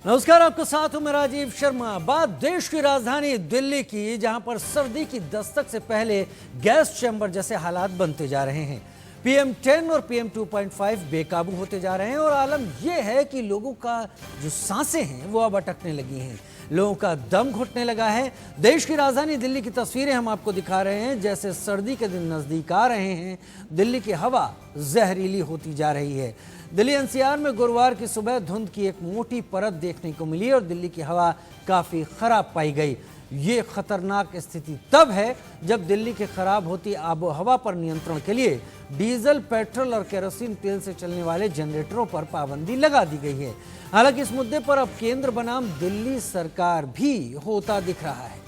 नमस्कार, आपके साथ हूं मैं राजीव शर्मा। बात देश की राजधानी दिल्ली की, जहां पर सर्दी की दस्तक से पहले गैस चैम्बर जैसे हालात बनते जा रहे हैं। PM10 और PM 2.5 बेकाबू होते जा रहे हैं और आलम यह है कि लोगों का जो सांसें हैं वो अब अटकने लगी हैं, लोगों का दम घुटने लगा है। देश की राजधानी दिल्ली की तस्वीरें हम आपको दिखा रहे हैं। जैसे सर्दी के दिन नजदीक आ रहे हैं, दिल्ली की हवा जहरीली होती जा रही है। दिल्ली NCR में गुरुवार की सुबह धुंध की एक मोटी परत देखने को मिली और दिल्ली की हवा काफी खराब पाई गई। ये खतरनाक स्थिति तब है जब दिल्ली के खराब होती आबो हवा पर नियंत्रण के लिए डीजल, पेट्रोल और केरोसिन तेल से चलने वाले जनरेटरों पर पाबंदी लगा दी गई है। हालांकि इस मुद्दे पर अब केंद्र बनाम दिल्ली सरकार भी होता दिख रहा है।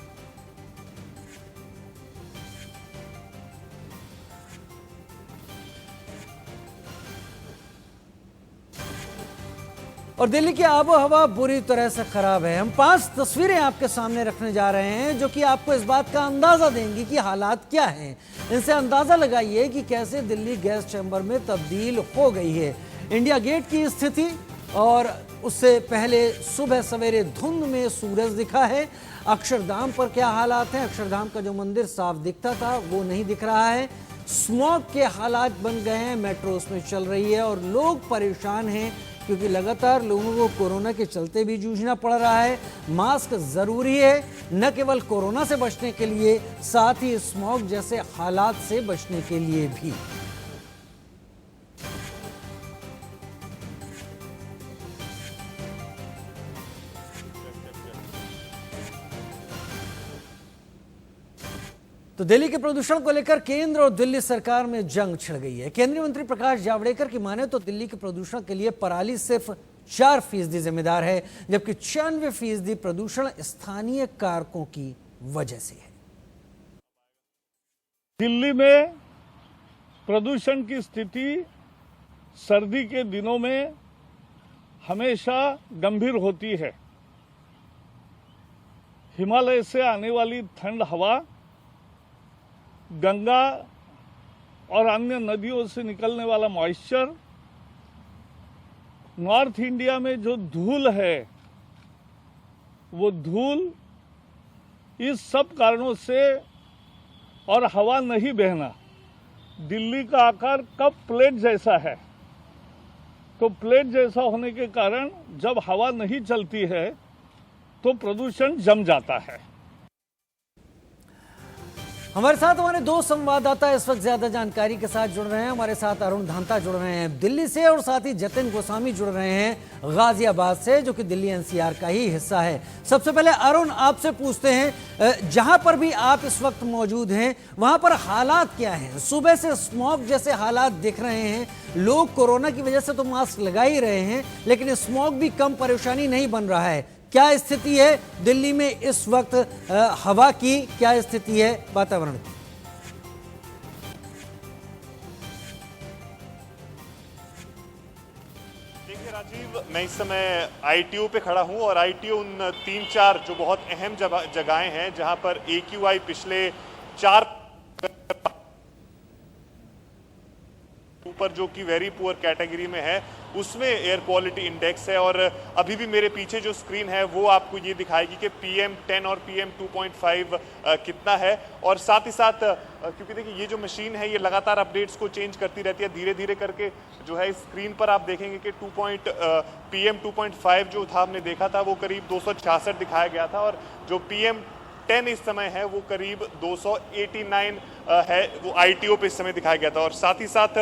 और दिल्ली की आबो हवा बुरी तरह से खराब है। हम 5 तस्वीरें आपके सामने रखने जा रहे हैं जो कि आपको इस बात का अंदाजा देंगी कि हालात क्या हैं। इनसे अंदाजा लगाइए कि कैसे दिल्ली गैस चैम्बर में तब्दील हो गई है। इंडिया गेट की स्थिति और उससे पहले सुबह सवेरे धुंध में सूरज दिखा है। अक्षरधाम पर क्या हालात हैं? अक्षरधाम का जो मंदिर साफ दिखता था वो नहीं दिख रहा है। स्मॉग के हालात बन गए हैं, मेट्रो उसमें चल रही है और लोग परेशान हैं क्योंकि लगातार लोगों को कोरोना के चलते भी जूझना पड़ रहा है। मास्क जरूरी है, न केवल कोरोना से बचने के लिए, साथ ही स्मॉग जैसे हालात से बचने के लिए भी। तो दिल्ली के प्रदूषण को लेकर केंद्र और दिल्ली सरकार में जंग छिड़ गई है। केंद्रीय मंत्री प्रकाश जावड़ेकर की माने तो दिल्ली के प्रदूषण के लिए पराली सिर्फ 4% जिम्मेदार है, जबकि 96% प्रदूषण स्थानीय कारकों की वजह से है। दिल्ली में प्रदूषण की स्थिति सर्दी के दिनों में हमेशा गंभीर होती है। हिमालय से आने वाली ठंड हवा, गंगा और अन्य नदियों से निकलने वाला मॉइस्चर, नॉर्थ इंडिया में जो धूल है वो धूल, इस सब कारणों से, और हवा नहीं बहना। दिल्ली का आकार कप प्लेट जैसा है, तो प्लेट जैसा होने के कारण जब हवा नहीं चलती है तो प्रदूषण जम जाता है। हमारे साथ हमारे 2 संवाददाता इस वक्त ज्यादा जानकारी के साथ जुड़ रहे हैं। हमारे साथ अरुण धांता जुड़ रहे हैं दिल्ली से और साथ ही जतिन गोस्वामी जुड़ रहे हैं गाजियाबाद से, जो कि दिल्ली NCR का ही हिस्सा है। सबसे पहले अरुण, आपसे पूछते हैं, जहां पर भी आप इस वक्त मौजूद हैं वहां पर हालात क्या हैं? सुबह से स्मॉग जैसे हालात दिख रहे हैं, लोग कोरोना की वजह से तो मास्क लगा ही रहे हैं, लेकिन स्मॉग भी कम परेशानी नहीं बन रहा है। क्या स्थिति है दिल्ली में इस वक्त? हवा की क्या स्थिति है, वातावरण की? देखिए राजीव, मैं इस समय ITO पे खड़ा हूं और ITO उन 3-4 जो बहुत अहम जगहें हैं जहां पर AQI पिछले 4 ऊपर, जो कि वेरी पुअर कैटेगरी में है, उसमें एयर क्वालिटी इंडेक्स है। और अभी भी मेरे पीछे जो स्क्रीन है वो आपको ये दिखाएगी कि PM10 और PM 2.5 कितना है। और साथ ही साथ क्योंकि देखिए ये जो मशीन है ये लगातार अपडेट्स को चेंज करती रहती है, धीरे धीरे करके जो है स्क्रीन पर आप देखेंगे कि PM 2.5 जो था, हमने देखा था, वो करीब 266 दिखाया गया था, और जो PM10 इस समय है वो करीब 289 है, वो ITO पे इस समय दिखाया गया था। और साथ ही साथ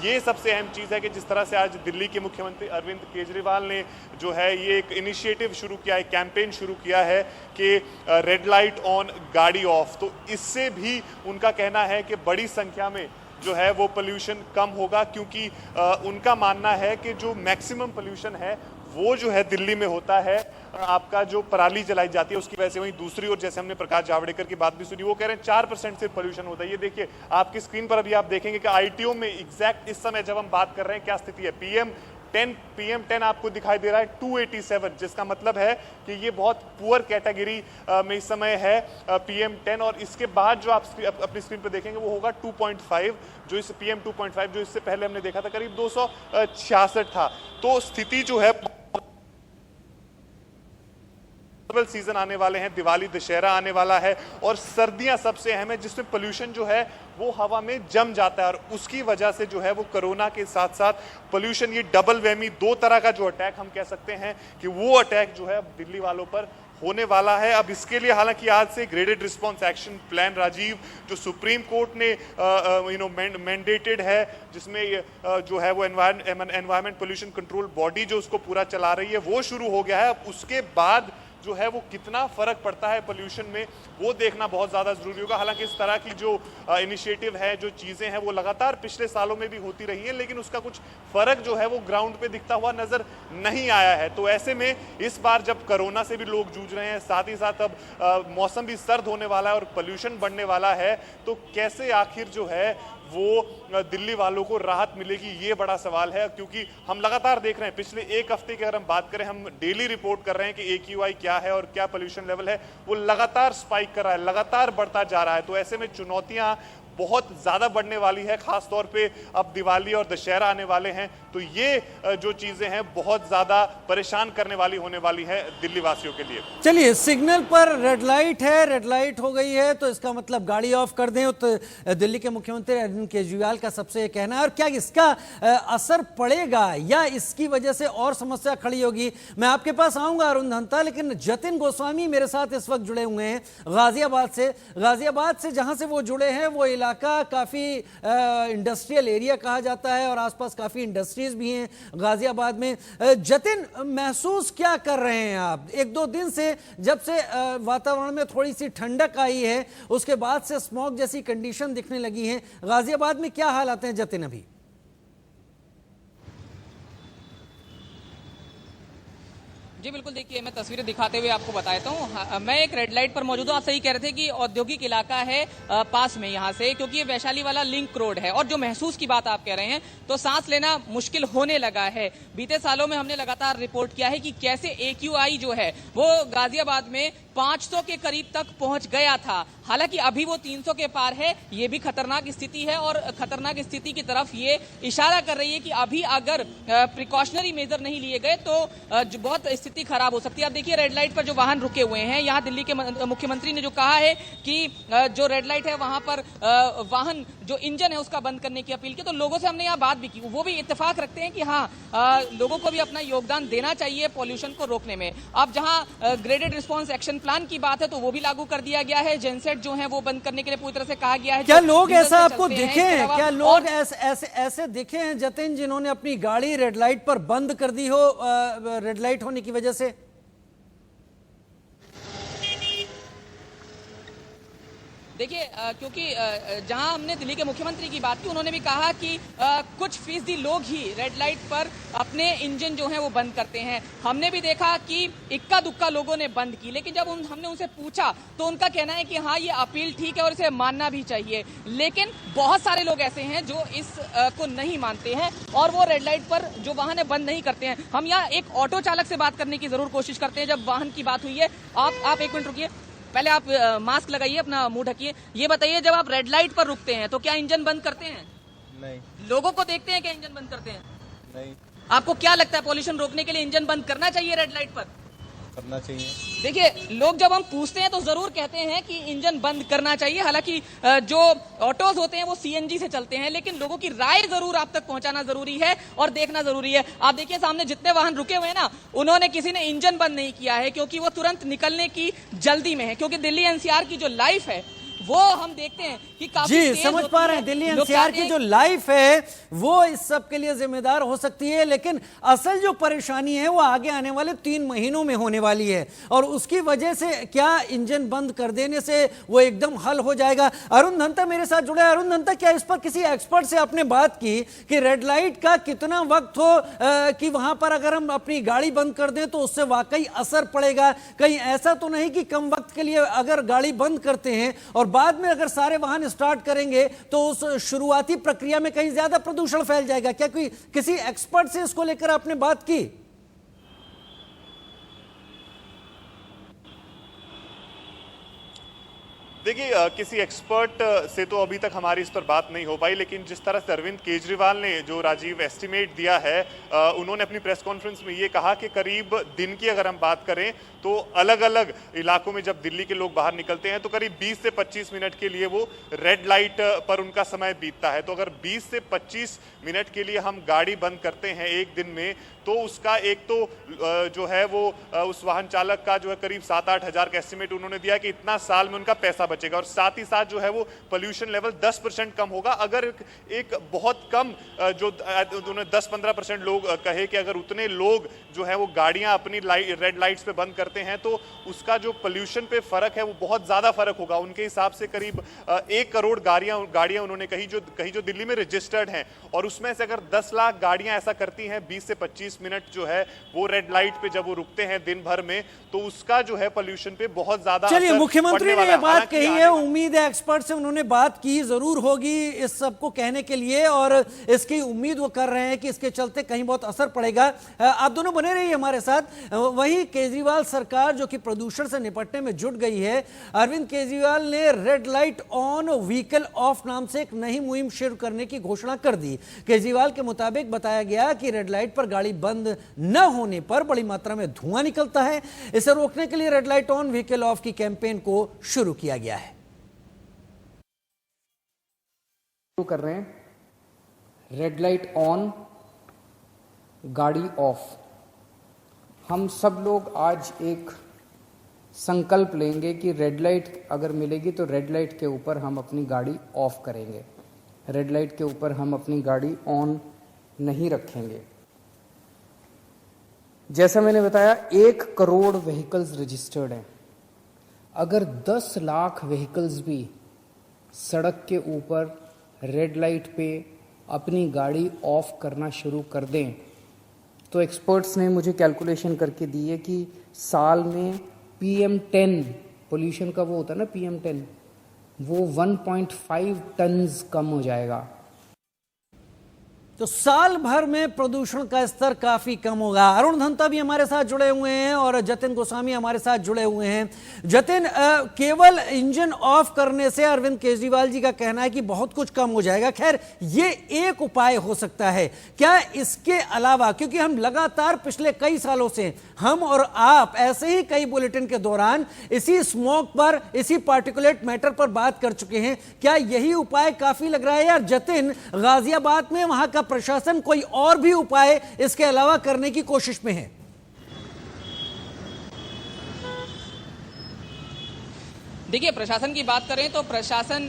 ये सबसे अहम चीज़ है कि जिस तरह से आज दिल्ली के मुख्यमंत्री अरविंद केजरीवाल ने जो है ये एक इनिशिएटिव शुरू किया है, कैंपेन शुरू किया है कि रेड लाइट ऑन गाड़ी ऑफ, तो इससे भी उनका कहना है कि बड़ी संख्या में जो है वो पोल्यूशन कम होगा, क्योंकि उनका मानना है कि जो मैक्सिमम पोल्यूशन है वो जो है दिल्ली में होता है आपका जो पराली जलाई जाती है उसकी वजह से। वहीं दूसरी ओर जैसे हमने प्रकाश जावड़ेकर की बात भी सुनी, वो कह रहे हैं 4% से पोल्यूशन होता है। ये देखिए आपकी स्क्रीन पर अभी आप देखेंगे कि ITO में एग्जैक्ट इस समय जब हम बात कर रहे हैं क्या स्थिति है। PM10 आपको दिखाई दे रहा है 287, जिसका मतलब है कि ये बहुत पुअर कैटेगरी में इस समय है PM10। और इसके बाद जो आप अपनी स्क्रीन पर देखेंगे वो होगा 2.5, जो इस PM 2.5 जो इससे पहले हमने देखा था करीब 266 था। तो स्थिति जो है फेस्टिवल सीजन आने वाले हैं, दिवाली दशहरा आने वाला है और सर्दियां सबसे अहम है जिसमें पोल्यूशन जो है वो हवा में जम जाता है और उसकी वजह से जो है वो कोरोना के साथ साथ पोल्यूशन, ये डबल वेमी, दो तरह का जो अटैक हम कह सकते हैं कि वो अटैक जो है दिल्ली वालों पर होने वाला है। अब इसके लिए हालांकि आज से graded response action plan Rajiv जो सुप्रीम कोर्ट ने मैंडेटेड है, जिसमें जो है वो एनवायरमेंट पोल्यूशन कंट्रोल बॉडी जो उसको पूरा चला रही है वो शुरू हो गया है। अब उसके बाद जो है वो कितना फर्क पड़ता है पोल्यूशन में वो देखना बहुत ज़्यादा ज़रूरी होगा। हालांकि इस तरह की जो इनिशिएटिव है, जो चीज़ें हैं वो लगातार पिछले सालों में भी होती रही हैं, लेकिन उसका कुछ फ़र्क जो है वो ग्राउंड पे दिखता हुआ नज़र नहीं आया है। तो ऐसे में इस बार जब कोरोना से भी लोग जूझ रहे हैं, साथ ही साथ अब मौसम भी सर्द होने वाला है और पोल्यूशन बढ़ने वाला है, तो कैसे आखिर जो है वो दिल्ली वालों को राहत मिलेगी, ये बड़ा सवाल है। क्योंकि हम लगातार देख रहे हैं पिछले एक हफ्ते की अगर हम बात करें, हम डेली रिपोर्ट कर रहे हैं कि AQI क्या है और क्या पोल्यूशन लेवल है, वो लगातार स्पाइक कर रहा है, लगातार बढ़ता जा रहा है। तो ऐसे में चुनौतियां बहुत ज़्यादा बढ़ने वाली है, खास तौर पे अब दिवाली और दशहरा आने वाले हैं, तो ये जो चीज़ें हैं बहुत ज़्यादा परेशान करने वाली होने वाली है दिल्ली वासियों के लिए। चलिए, सिग्नल पर रेड लाइट है, रेड लाइट हो गई है तो इसका मतलब गाड़ी ऑफ कर दें, तो दिल्ली के मुख्यमंत्री अरविंद केजरीवाल का सबसे ये कहना है। और क्या इसका असर पड़ेगा या इसकी वजह से और समस्या खड़ी होगी? मैं आपके पास आऊंगा अरुण धंता, लेकिन जतिन गोस्वामी मेरे साथ इस वक्त जुड़े हुए हैं गाजियाबाद से जहां से वो जुड़े हैं वो इलाका काफ़ी इंडस्ट्रियल एरिया कहा जाता है और आसपास काफ़ी इंडस्ट्रीज भी हैं गाजियाबाद में। जतिन, महसूस क्या कर रहे हैं आप? एक दो दिन से जब से वातावरण में थोड़ी सी ठंडक आई है, उसके बाद से स्मॉग जैसी कंडीशन दिखने लगी है, गाजियाबाद में क्या हालात हैं जतिन अभी? जी बिल्कुल, देखिए मैं तस्वीरें दिखाते हुए आपको बताता हूँ। मैं एक रेड लाइट पर मौजूद हूँ। आप सही कह रहे थे कि औद्योगिक इलाका है पास में यहाँ से, क्योंकि ये वैशाली वाला लिंक रोड है। और जो महसूस की बात आप कह रहे हैं, तो सांस लेना मुश्किल होने लगा है। बीते सालों में हमने लगातार रिपोर्ट किया है कि कैसे AQI जो है वो गाजियाबाद में 500 के करीब तक पहुंच गया था। हालांकि अभी वो 300 के पार है। ये भी खतरनाक स्थिति है और खतरनाक स्थिति की तरफ ये इशारा कर रही है कि अभी अगर प्रिकॉशनरी मेजर नहीं लिए गए तो बहुत स्थिति खराब हो सकती है। अब देखिए, रेड लाइट पर जो वाहन रुके हुए हैं, यहाँ दिल्ली के मुख्यमंत्री ने जो कहा है कि जो रेड लाइट है वहां पर वाहन जो इंजन है उसका बंद करने की अपील की। तो लोगों से हमने यहाँ बात भी की, वो भी इत्तेफाक रखते हैं कि हाँ, लोगों को भी अपना योगदान देना चाहिए पॉल्यूशन को रोकने में। अब जहाँ ग्रेडेड रिस्पॉन्स एक्शन प्लान की बात है तो वो भी लागू कर दिया गया है। जेनसेट जो है वो बंद करने के लिए पूरी तरह से कहा गया है। क्या लोग ऐसा आपको दिखे हैं? क्या लोग ऐसे दिखे हैं जतिन, जिन्होंने अपनी गाड़ी रेड लाइट पर बंद कर दी हो रेड लाइट होने की वजह से? देखिए, क्योंकि जहां हमने दिल्ली के मुख्यमंत्री की बात की, उन्होंने भी कहा कि कुछ फीसदी लोग ही रेड लाइट पर अपने इंजन जो है वो बंद करते हैं। हमने भी देखा कि इक्का दुक्का लोगों ने बंद की, लेकिन जब हमने उनसे पूछा तो उनका कहना है कि हाँ, ये अपील ठीक है और इसे मानना भी चाहिए। लेकिन बहुत सारे लोग ऐसे हैं जो इस को नहीं मानते हैं और वो रेड लाइट पर जो वाहन है बंद नहीं करते हैं। हम यहाँ एक ऑटो चालक से बात करने की जरूर कोशिश करते हैं जब वाहन की बात हुई है। आप एक मिनट रुकिए, पहले आप मास्क लगाइए, अपना मुंह ढकिए। ये बताइए, जब आप रेड लाइट पर रुकते हैं तो क्या इंजन बंद करते हैं? नहीं। लोगों को देखते हैं क्या इंजन बंद करते हैं? नहीं। आपको क्या लगता है, पॉल्यूशन रोकने के लिए इंजन बंद करना चाहिए रेड लाइट पर? करना चाहिए। देखिए, लोग जब हम पूछते हैं तो जरूर कहते हैं कि इंजन बंद करना चाहिए। हालांकि जो ऑटोज होते हैं वो CNG से चलते हैं, लेकिन लोगों की राय जरूर आप तक पहुंचाना जरूरी है और देखना जरूरी है। आप देखिए, सामने जितने वाहन रुके हुए हैं ना, उन्होंने किसी ने इंजन बंद नहीं किया है, क्योंकि वो तुरंत निकलने की जल्दी में है। क्योंकि दिल्ली NCR की जो लाइफ है वो हम देखते हैं कि काफी जी समझ पा रहे हैं, दिल्ली NCR की जो लाइफ है वो इस सब के लिए जिम्मेदार हो सकती है, लेकिन असल जो परेशानी है वो आगे आने वाले 3 महीनों में होने वाली है और उसकी वजह से क्या इंजन बंद कर देने से वो एकदम हल हो जाएगा? अरुण धंता मेरे साथ जुड़े हैं। अरुण धंता, क्या इस पर किसी एक्सपर्ट से आपने बात की कि रेड लाइट का कितना वक्त हो कि वहां पर अगर हम अपनी गाड़ी बंद कर दें तो उससे वाकई असर पड़ेगा? कहीं ऐसा तो नहीं कि कम वक्त के लिए अगर गाड़ी बंद करते हैं और बाद में अगर सारे वाहन स्टार्ट करेंगे तो उस शुरुआती प्रक्रिया में कहीं ज्यादा प्रदूषण फैल जाएगा? क्या कोई किसी एक्सपर्ट से इसको लेकर आपने बात की? देखिए किसी एक्सपर्ट से तो अभी तक हमारी इस पर बात नहीं हो पाई, लेकिन जिस तरह से अरविंद केजरीवाल ने जो राजीव एस्टिमेट दिया है, उन्होंने अपनी प्रेस कॉन्फ्रेंस में ये कहा कि करीब दिन की अगर हम बात करें तो अलग अलग इलाकों में जब दिल्ली के लोग बाहर निकलते हैं तो करीब 20 से 25 मिनट के लिए वो रेड लाइट पर उनका समय बीतता है। तो अगर 20 से 25 मिनट के लिए हम गाड़ी बंद करते हैं एक दिन में, तो उसका एक तो जो है वो उस वाहन चालक का जो है करीब 7-8 हज़ार का एस्टिमेट उन्होंने दिया कि इतना साल में उनका पैसा बचेगा, और साथ ही साथ जो है वो पोल्यूशन लेवल 10% कम होगा। अगर एक बहुत कम जो उन्होंने 10-15% लोग कहे कि अगर उतने लोग जो है वो गाड़ियां अपनी रेड लाइट्स पे बंद करते हैं तो उसका जो पोल्यूशन पे फर्क है वो बहुत ज्यादा फर्क होगा। उनके हिसाब से करीब 1 करोड़ गाड़ियां उन्होंने कही जो दिल्ली में रजिस्टर्ड हैं, और उसमें से अगर 10 लाख गाड़ियां ऐसा करती हैं 20 से 25 मिनट जो है वो रेड लाइट पे जब वो रुकते हैं दिन भर में, तो उसका जो है पोल्यूशन पे बहुत ज्यादा चलिए, मुख्यमंत्री ने ये बात कही है, उम्मीद है एक्सपर्ट से उन्होंने बात की जरूर होगी इस सबको कहने के लिए, और इसकी उम्मीद वो कर रहे हैं कि इसके चलते कहीं बहुत असर पड़ेगा। आप दोनों बने रहिए हमारे साथ। वही केजरीवाल सरकार जो कि प्रदूषण से निपटने में जुट गई है, अरविंद केजरीवाल ने red light on vehicle of नाम से एक नई मुहिम शुरू करने की घोषणा कर दी। केजरीवाल के मुताबिक बताया गया कि रेड लाइट पर गाड़ी बंद न होने पर बड़ी मात्रा में धुआं निकलता है। इसे रोकने के लिए red light on vehicle of की कैंपेन को शुरू किया गया है। कर रहे हैं रेड लाइट ऑन गाड़ी ऑफ। हम सब लोग आज एक संकल्प लेंगे कि रेड लाइट अगर मिलेगी तो रेड लाइट के ऊपर हम अपनी गाड़ी ऑफ करेंगे, रेड लाइट के ऊपर हम अपनी गाड़ी ऑन नहीं रखेंगे। जैसा मैंने बताया 1 करोड़ व्हीकल्स रजिस्टर्ड हैं। अगर 10 लाख व्हीकल्स भी सड़क के ऊपर रेड लाइट पे अपनी गाड़ी ऑफ करना शुरू कर दें तो एक्सपर्ट्स ने मुझे कैलकुलेशन करके दी है कि साल में PM10 पोल्यूशन का वो होता है ना PM10, वो 1.5 टन्स कम हो जाएगा। तो साल भर में प्रदूषण का स्तर काफी कम होगा। अरुण धंता भी हमारे साथ जुड़े हुए हैं और जतिन गोस्वामी हमारे साथ जुड़े हुए हैं। जतिन, केवल इंजन ऑफ करने से अरविंद केजरीवाल जी का कहना है कि बहुत कुछ कम हो जाएगा। खैर, ये एक उपाय हो सकता है, क्या इसके अलावा, क्योंकि हम लगातार पिछले कई सालों से हम और आप ऐसे ही कई बुलेटिन के दौरान इसी स्मोक पर, इसी पार्टिकुलेट मैटर पर बात कर चुके हैं, क्या यही उपाय काफी लग रहा है? यार जतिन, गाजियाबाद में वहां का प्रशासन कोई और भी उपाय इसके अलावा करने की कोशिश में है? देखिए, प्रशासन की बात करें तो प्रशासन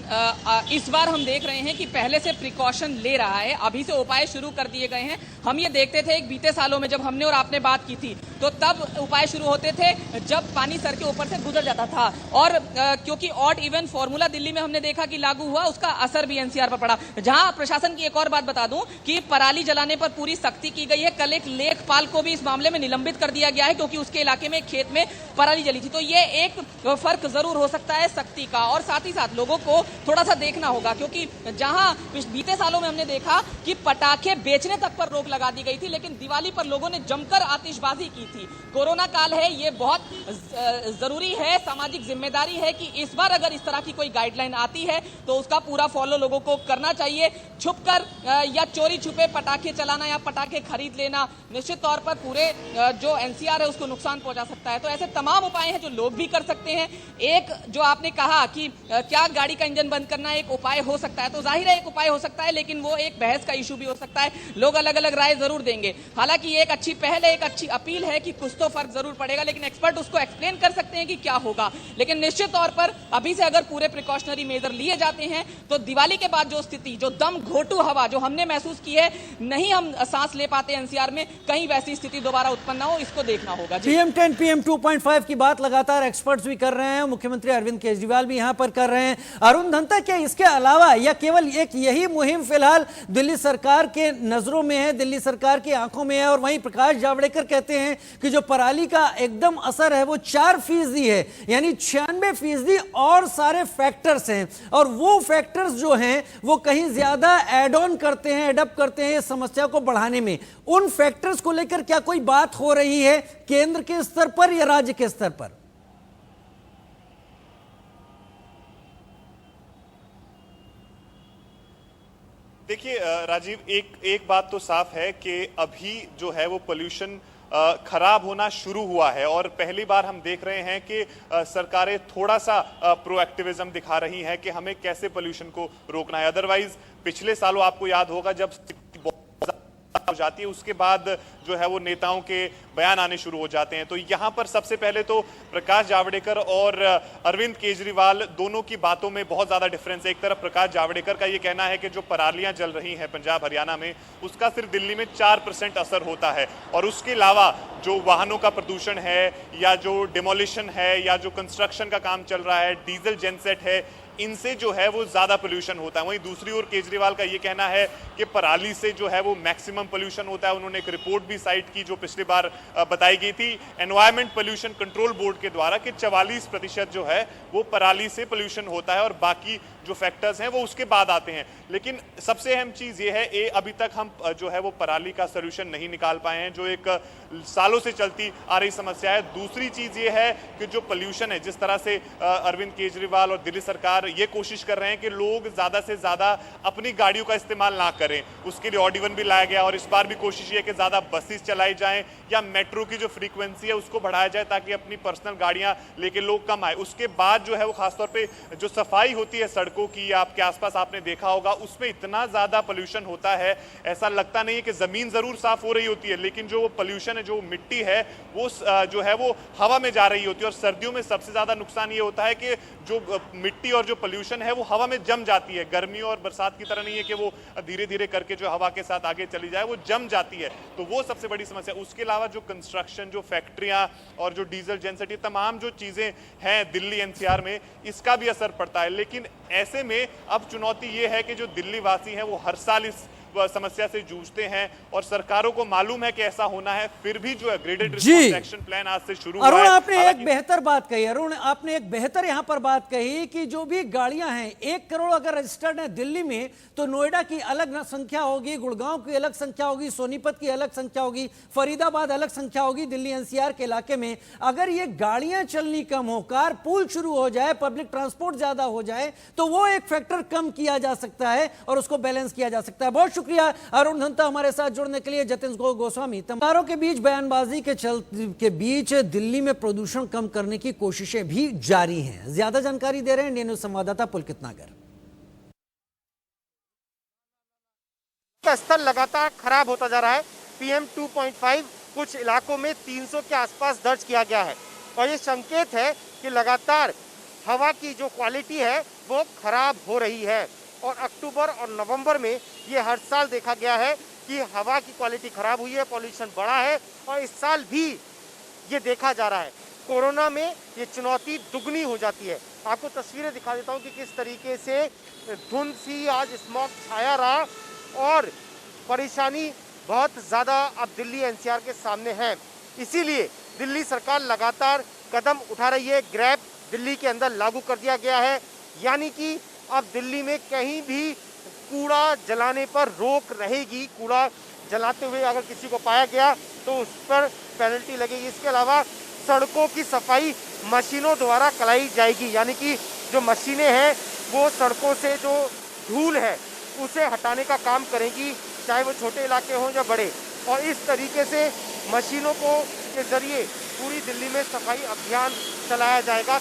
इस बार हम देख रहे हैं कि पहले से प्रिकॉशन ले रहा है, अभी से उपाय शुरू कर दिए गए हैं। हम ये देखते थे एक बीते सालों में जब हमने और आपने बात की थी तो तब उपाय शुरू होते थे जब पानी सर के ऊपर से गुजर जाता था, और क्योंकि ऑड इवन फॉर्मूला दिल्ली में हमने देखा कि लागू हुआ, उसका असर भी एनसीआर पर पड़ा। जहां प्रशासन की एक और बात बता दूं कि पराली जलाने पर पूरी सख्ती की गई है। कल एक लेखपाल को भी इस मामले में निलंबित कर दिया गया है क्योंकि उसके इलाके में एक खेत में पराली जली थी। तो ये एक फर्क जरूर हो सकता है सख्ती का, और साथ ही साथ लोगों को थोड़ा सा देखना होगा, क्योंकि जहां बीते सालों में हमने देखा कि पटाखे बेचने तक पर रोक लगा दी गई थी, लेकिन दिवाली पर लोगों ने जमकर आतिशबाजी की थी। कोरोना काल है, ये बहुत जरूरी है, सामाजिक जिम्मेदारी है कि इस बार अगर इस तरह की कोई गाइडलाइन आती है तो उसका पूरा फॉलो लोगों को करना चाहिए। छुपकर या चोरी छुपे पटाखे चलाना या पटाखे खरीद लेना निश्चित तौर पर पूरे जो एनसीआर है उसको नुकसान पहुंचा सकता है। तो ऐसे तमाम उपाय हैं जो लोग भी कर सकते हैं। एक जो आपने कहा कि क्या गाड़ी का इंजन बंद करना एक उपाय हो सकता है, तो जाहिर है एक उपाय हो सकता है, लेकिन वो एक बहस का इशू भी हो सकता है। लोग अलग अलग राय जरूर देंगे। हालांकि ये एक अच्छी पहल है, एक अच्छी अपील है कि कुछ तो फर्क जरूर पड़ेगा, लेकिन एक्सपर्ट उसको एक्सप्लेन कर सकते हैं कि क्या होगा। लेकिन निश्चित तौर पर अभी से अगर पूरे प्रिकॉशनरी मेजर लिए जाते हैं तो दिवाली के बाद जो स्थिति, जो दम घोटू हवा जो हमने महसूस की है, नहीं हम सांस ले पाते एनसीआर में, कहीं वैसी स्थिति दोबारा उत्पन्न ना हो, इसको देखना होगा। PM10 PM 2.5 की बात लगातार एक्सपर्ट्स भी कर रहे हैं, मुख्यमंत्री अरविंद केजरीवाल भी यहां पर कर रहे हैं। अरुण धंता, क्या इसके अलावा या केवल एक यही मुहिम फिलहाल दिल्ली सरकार के नजरों में है, दिल्ली सरकार की आंखों में है? और वहीं प्रकाश जावड़ेकर कहते हैं कि जो पराली का एकदम असर है वो 4% है, यानी 96% और सारे फैक्टर्स हैं, और वो फैक्टर्स जो हैं वो कहीं ज्यादा एड ऑन करते हैं, एडप्ट करते हैं इस समस्या को बढ़ाने में। उन फैक्टर्स को लेकर क्या कोई बात हो रही है केंद्र के स्तर पर या राज्य के स्तर पर? देखिए राजीव, एक बात तो साफ है कि अभी जो है वो पोल्यूशन खराब होना शुरू हुआ है और पहली बार हम देख रहे हैं कि सरकारें थोड़ा सा प्रोएक्टिविज्म दिखा रही हैं कि हमें कैसे पोल्यूशन को रोकना है। अदरवाइज पिछले सालों आपको याद होगा जब हो जाती है उसके बाद जो है वो नेताओं के बयान आने शुरू हो जाते हैं। तो यहां पर सबसे पहले तो प्रकाश जावड़ेकर और अरविंद केजरीवाल दोनों की बातों में बहुत ज्यादा डिफरेंस है। एक तरफ प्रकाश जावड़ेकर का ये कहना है कि जो परालियां जल रही हैं पंजाब हरियाणा में उसका सिर्फ दिल्ली में 4% असर होता है और उसके अलावा जो वाहनों का प्रदूषण है या जो डिमोलिशन है या जो कंस्ट्रक्शन का काम चल रहा है, डीजल जेनसेट है, इनसे जो है वो ज्यादा पोल्यूशन होता है। वहीं दूसरी ओर केजरीवाल का ये कहना है कि पराली से जो है वो मैक्सिमम पोल्यूशन होता है। उन्होंने एक रिपोर्ट भी साइट की जो पिछली बार बताई गई थी एनवायरमेंट पोल्यूशन कंट्रोल बोर्ड के द्वारा कि 44% जो है वो पराली से पोल्यूशन होता है और बाकी जो फैक्टर्स हैं वो उसके बाद आते हैं। लेकिन सबसे अहम चीज ये है अभी तक हम जो है वो पराली का सोल्यूशन नहीं निकाल पाए हैं, जो एक सालों से चलती आ रही समस्या है। दूसरी चीज ये है कि जो पोल्यूशन है, जिस तरह से अरविंद केजरीवाल और दिल्ली सरकार ये कोशिश कर रहे हैं कि लोग ज्यादा से ज्यादा अपनी गाड़ियों का इस्तेमाल ना करें, उसके लिए ऑड इवन भी लाया गया और इस बार भी कोशिश ये है कि ज्यादा बसेस चलाई जाएं या मेट्रो की जो फ्रीक्वेंसी है उसको बढ़ाया जाए ताकि अपनी पर्सनल गाड़ियां लेके लोग कम आए। उसके बाद जो है वो खासतौर पे जो सफाई होती है सड़कों की, आपके आसपास आपने देखा होगा उसमें इतना ज्यादा पोल्यूशन होता है, ऐसा लगता नहीं है कि जमीन जरूर साफ हो रही होती है लेकिन जो पोल्यूशन है, जो मिट्टी है वो जो है वो हवा में जा रही होती है। और सर्दियों में सबसे ज्यादा नुकसान ये होता है कि जो मिट्टी और जो पोल्यूशन है वो हवा में जम जाती है। गर्मियों और बरसात की तरह नहीं है कि वो धीरे धीरे करके जो हवा के साथ आगे चली जाए, वो जम जाती है, तो वो सबसे बड़ी समस्या। उसके अलावा जो कंस्ट्रक्शन, जो फैक्ट्रियां और जो डीजल जेनसेट, ये तमाम जो चीजें हैं दिल्ली एनसीआर में, इसका भी असर पड़ता है। लेकिन ऐसे में अब चुनौती ये है कि जो दिल्ली वासी हैं वो हर साल इस समस्या से जूझते हैं और सरकारों को मालूम है कि ऐसा होना है, फिर भी जो है ग्रेडेड रिस्पॉन्स एक्शन प्लान आज से शुरू हुआ है। अरुण, आपने एक बेहतर बात कही। अरुण, आपने एक बेहतर यहां पर बात कही कि जो भी गाड़ियां हैं 1 करोड़ अगर रजिस्टर्ड है दिल्ली में, तो नोएडा की अलग संख्या होगी, गुड़गांव की अलग संख्या होगी, सोनीपत की अलग संख्या होगी, फरीदाबाद अलग संख्या होगी। दिल्ली एनसीआर के इलाके में अगर ये गाड़ियां चलनी कम हो, कार पूल शुरू हो जाए, पब्लिक ट्रांसपोर्ट ज्यादा हो जाए, तो वो एक फैक्टर कम किया जा सकता है और उसको बैलेंस किया जा सकता है। बहुत शुक्रिया अरुण धंता हमारे साथ जुड़ने के लिए। जतिन गोस्वामी, तमारों के बीच बयानबाजी के बीच दिल्ली में प्रदूषण कम करने की कोशिशें भी जारी हैं। ज्यादा जानकारी दे रहे हैं इंडियन न्यूज संवाददाता पुलकित नागर। का स्तर लगातार खराब होता जा रहा है। PM 2.5 कुछ इलाकों में 300 के आसपास दर्ज किया गया है और ये संकेत है कि लगातार हवा की जो क्वालिटी है वो खराब हो रही है। और अक्टूबर और नवंबर में ये हर साल देखा गया है कि हवा की क्वालिटी खराब हुई है, पॉल्यूशन बढ़ा है और इस साल भी ये देखा जा रहा है। कोरोना में ये चुनौती दुगनी हो जाती है। आपको तस्वीरें दिखा देता हूँ कि किस तरीके से धुंध सी आज स्मॉग छाया रहा और परेशानी बहुत ज़्यादा अब दिल्ली एनसीआर के सामने है। इसीलिए दिल्ली सरकार लगातार कदम उठा रही है। ग्रैब दिल्ली के अंदर लागू कर दिया गया है, यानी कि अब दिल्ली में कहीं भी कूड़ा जलाने पर रोक रहेगी। कूड़ा जलाते हुए अगर किसी को पाया गया तो उस पर पेनल्टी लगेगी। इसके अलावा सड़कों की सफाई मशीनों द्वारा कराई जाएगी, यानी कि जो मशीनें हैं वो सड़कों से जो धूल है उसे हटाने का काम करेंगी, चाहे वो छोटे इलाके हों या बड़े। और इस तरीके से मशीनों को के जरिए पूरी दिल्ली में सफाई अभियान चलाया जाएगा।